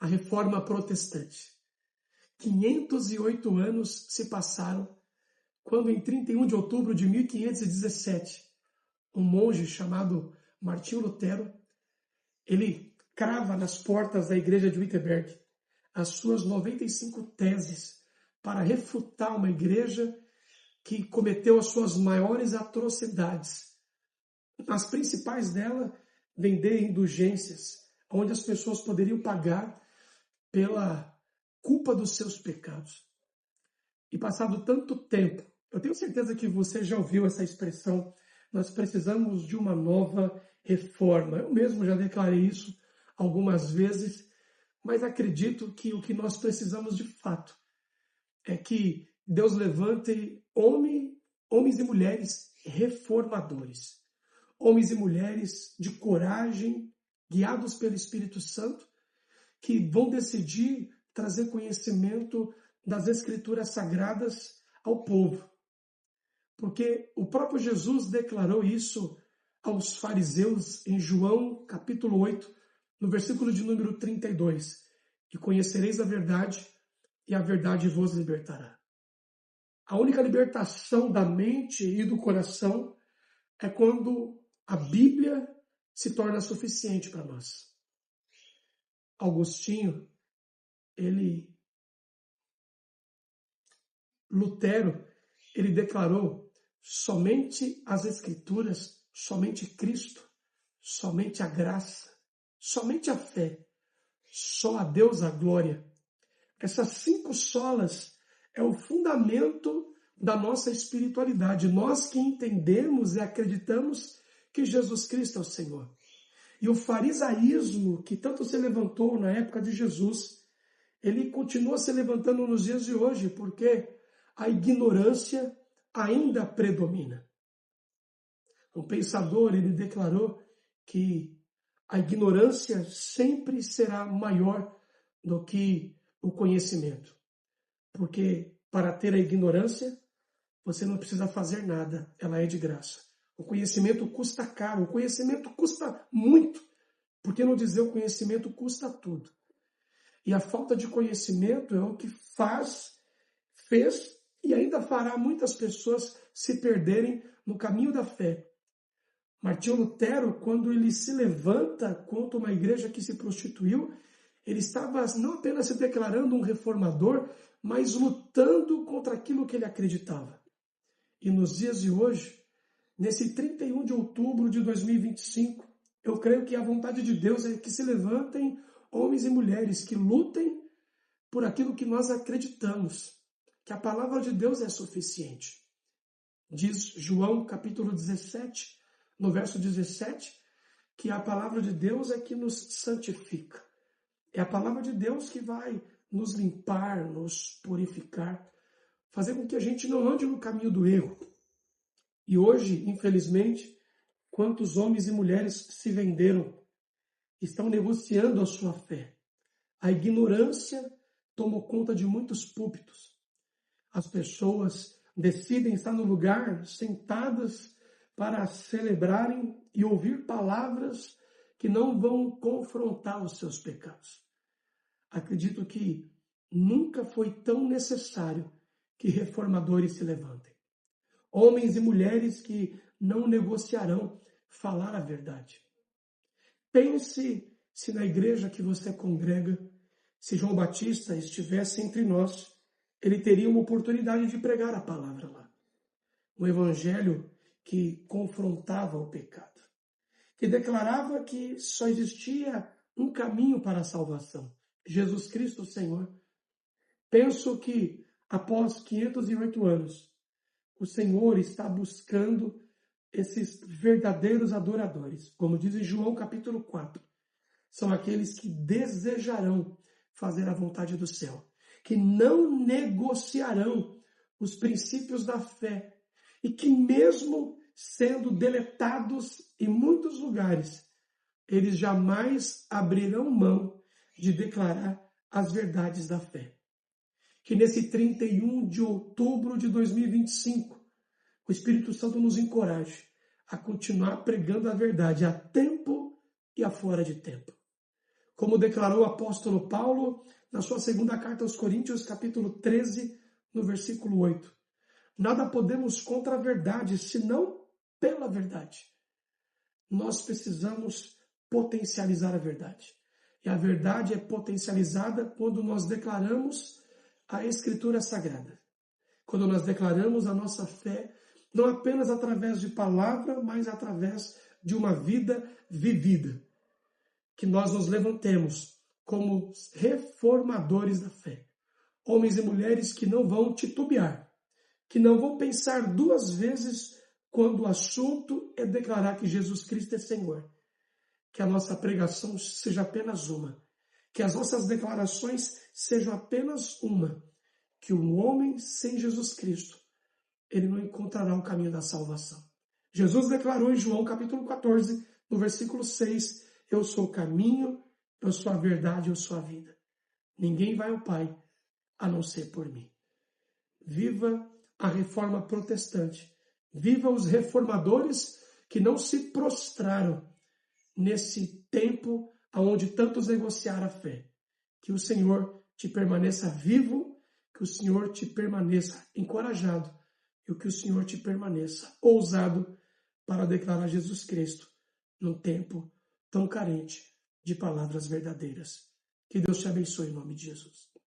a Reforma Protestante. 508 anos se passaram quando, em 31 de outubro de 1517, um monge chamado Martinho Lutero, ele crava nas portas da igreja de Wittenberg as suas 95 teses para refutar uma igreja que cometeu as suas maiores atrocidades. As principais dela, vender indulgências, onde as pessoas poderiam pagar pela culpa dos seus pecados. E passado tanto tempo, eu tenho certeza que você já ouviu essa expressão, nós precisamos de uma nova reforma. Eu mesmo já declarei isso algumas vezes, mas acredito que o que nós precisamos de fato é que Deus levante homens e mulheres reformadores. Homens e mulheres de coragem, guiados pelo Espírito Santo, que vão decidir trazer conhecimento das Escrituras Sagradas ao povo. Porque o próprio Jesus declarou isso aos fariseus em João capítulo 8, no versículo de número 32. E conhecereis a verdade, e a verdade vos libertará. A única libertação da mente e do coração é quando a Bíblia se torna suficiente para nós. Agostinho, Lutero, ele declarou: somente as Escrituras, somente Cristo, somente a graça, somente a fé, só a Deus a glória. Essas 5 solas é o fundamento da nossa espiritualidade. Nós que entendemos e acreditamos que Jesus Cristo é o Senhor. E o farisaísmo, que tanto se levantou na época de Jesus, ele continua se levantando nos dias de hoje, porque a ignorância ainda predomina. Um pensador, ele declarou que a ignorância sempre será maior do que o conhecimento. Porque para ter a ignorância, você não precisa fazer nada, ela é de graça. O conhecimento custa caro, o conhecimento custa muito. Por que não dizer o conhecimento custa tudo? E a falta de conhecimento é o que fez e ainda fará muitas pessoas se perderem no caminho da fé. Martinho Lutero, quando ele se levanta contra uma igreja que se prostituiu, ele estava não apenas se declarando um reformador, mas lutando contra aquilo que ele acreditava. E nos dias de hoje, nesse 31 de outubro de 2025, eu creio que a vontade de Deus é que se levantem homens e mulheres que lutem por aquilo que nós acreditamos, que a palavra de Deus é suficiente. Diz João capítulo 17, no verso 17, que a palavra de Deus é que nos santifica. É a palavra de Deus que vai nos limpar, nos purificar, fazer com que a gente não ande no caminho do erro. E hoje, infelizmente, quantos homens e mulheres se venderam, estão negociando a sua fé. A ignorância tomou conta de muitos púlpitos. As pessoas decidem estar no lugar, sentadas, para celebrarem e ouvir palavras que não vão confrontar os seus pecados. Acredito que nunca foi tão necessário que reformadores se levantem. Homens e mulheres que não negociarão falar a verdade. Pense se na igreja que você congrega, se João Batista estivesse entre nós, ele teria uma oportunidade de pregar a palavra lá. Um evangelho que confrontava o pecado, que declarava que só existia um caminho para a salvação, Jesus Cristo o Senhor. Penso que após 508 anos, o Senhor está buscando esses verdadeiros adoradores. Como diz em João capítulo 4, são aqueles que desejarão fazer a vontade do céu, que não negociarão os princípios da fé e que mesmo sendo deletados em muitos lugares, eles jamais abrirão mão de declarar as verdades da fé. Que nesse 31 de outubro de 2025, o Espírito Santo nos encoraje a continuar pregando a verdade a tempo e a fora de tempo. como declarou o apóstolo Paulo na sua segunda carta aos Coríntios, capítulo 13, no versículo 8. Nada podemos contra a verdade, senão pela verdade. Nós precisamos potencializar a verdade. E a verdade é potencializada quando nós declaramos a Escritura Sagrada. Quando nós declaramos a nossa fé, não apenas através de palavra, mas através de uma vida vivida. Que nós nos levantemos como reformadores da fé. Homens e mulheres que não vão titubear, que não vão pensar duas vezes quando o assunto é declarar que Jesus Cristo é Senhor. Que a nossa pregação seja apenas uma. Que as nossas declarações sejam apenas uma. Que um homem sem Jesus Cristo, ele não encontrará o caminho da salvação. Jesus declarou em João capítulo 14, no versículo 6, eu sou o caminho, eu sou a verdade, eu sou a vida. Ninguém vai ao Pai a não ser por mim. Viva a reforma protestante. Viva os reformadores que não se prostraram nesse tempo onde tantos negociaram a fé. Que o Senhor te permaneça vivo, que o Senhor te permaneça encorajado e que o Senhor te permaneça ousado para declarar Jesus Cristo num tempo tão carente de palavras verdadeiras. Que Deus te abençoe em nome de Jesus.